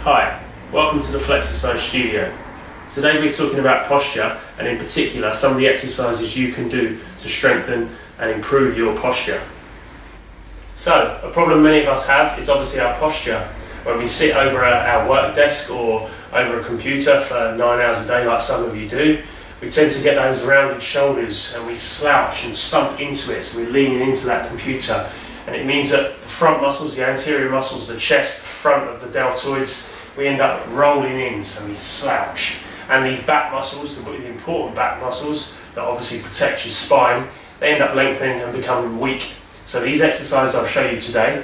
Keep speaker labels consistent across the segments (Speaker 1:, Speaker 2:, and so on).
Speaker 1: Hi, welcome to the Flexercise Studio. Today we're talking about posture, and in particular some of the exercises you can do to strengthen and improve your posture. So, a problem many of us have is obviously our posture. When we sit over our work desk or over a computer for 9 hours a day like some of you do, we tend to get those rounded shoulders and we slouch and stump into it, so we're leaning into that computer. And it means that the front muscles, the anterior muscles, the chest, front of the deltoids, we end up rolling in, so we slouch. And these back muscles, the important back muscles that obviously protect your spine, they end up lengthening and becoming weak. So these exercises I'll show you today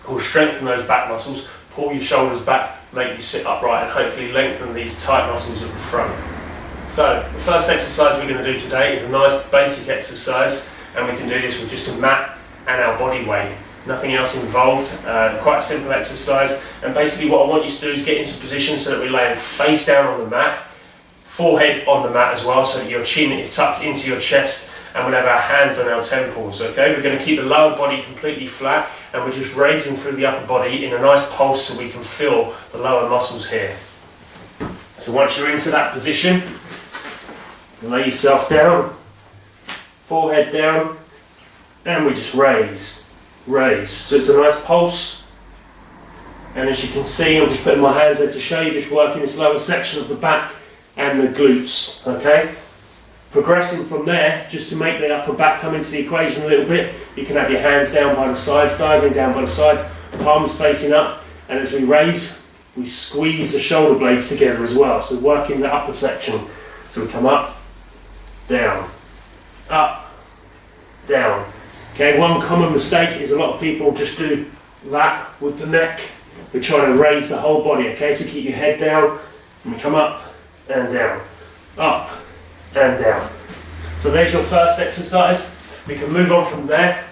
Speaker 1: will strengthen those back muscles, pull your shoulders back, make you sit upright, and hopefully lengthen these tight muscles at the front. So the first exercise we're going to do today is a nice basic exercise, and we can do this with just a mat and our body weight. Nothing else involved, quite a simple exercise. And basically what I want you to do is get into position so that we're laying face down on the mat, forehead on the mat as well, so that your chin is tucked into your chest, and we'll have our hands on our temples, okay? We're going to keep the lower body completely flat, and we're just raising through the upper body in a nice pulse so we can feel the lower muscles here. So once you're into that position, lay yourself down, forehead down, and we just raise. So it's a nice pulse, and as you can see, I'm just putting my hands there to show you, just working this lower section of the back and the glutes, okay? Progressing from there, just to make the upper back come into the equation a little bit, you can have your hands down by the sides, diagonally down by the sides, palms facing up, and as we raise, we squeeze the shoulder blades together as well, so working the upper section. So we come up, down, up, down. Okay, one common mistake is a lot of people just do that with the neck. We're trying to raise the whole body, okay? So keep your head down, and we come up and down, up and down. So there's your first exercise. We can move on from there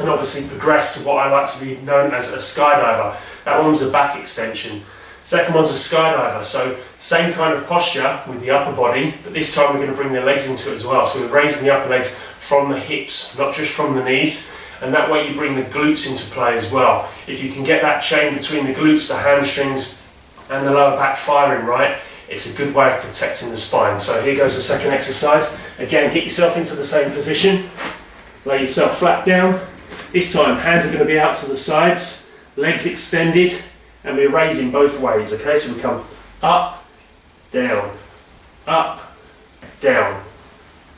Speaker 1: and obviously progress to what I like to be known as a skydiver. That one's a back extension. Second one's a skydiver, so same kind of posture with the upper body, but this time we're going to bring the legs into it as well. So we're raising the upper legs from the hips, not just from the knees, and that way you bring the glutes into play as well. If you can get that chain between the glutes, the hamstrings and the lower back firing right, it's a good way of protecting the spine. So here goes the second exercise. Again, get yourself into the same position, lay yourself flat down. This time hands are going to be out to the sides, legs extended, and we're raising both ways, okay? So we come up, down, up, down,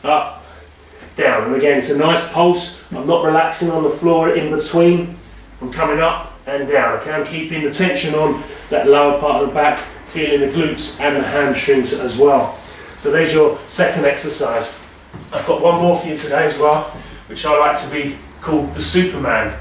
Speaker 1: up, down. And again, it's a nice pulse. I'm not relaxing on the floor in between. I'm coming up and down, okay? I'm keeping the tension on that lower part of the back, feeling the glutes and the hamstrings as well. So there's your second exercise. I've got one more for you today as well, which I like to be called the Superman.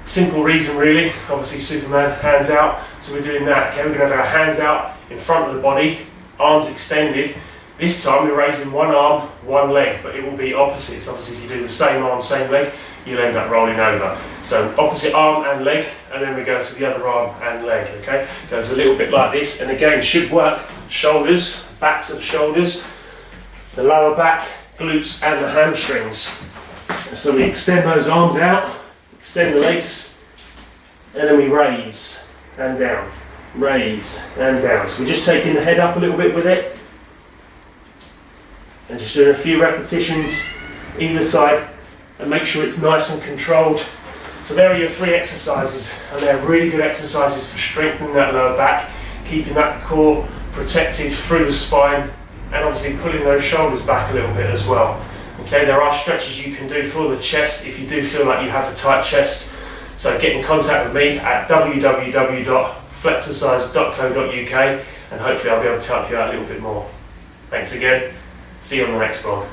Speaker 1: Simple reason really, obviously Superman, hands out, so we're doing that, okay? We're going to have our hands out in front of the body, arms extended. This time we're raising one arm, one leg, but it will be opposites. Obviously if you do the same arm, same leg, you'll end up rolling over. So opposite arm and leg, and then we go to the other arm and leg, okay? Goes a little bit like this, and again should work shoulders, backs of shoulders, the lower back, glutes and the hamstrings. And so we extend those arms out, extend the legs, and then we raise and down, raise and down. So we're just taking the head up a little bit with it, and just doing a few repetitions either side, and make sure it's nice and controlled. So there are your three exercises, and they're really good exercises for strengthening that lower back, keeping that core protected through the spine, and obviously pulling those shoulders back a little bit as well. Okay, there are stretches you can do for the chest if you do feel like you have a tight chest. So get in contact with me at www.flexercise.co.uk, and hopefully I'll be able to help you out a little bit more. Thanks again. See you on the next vlog.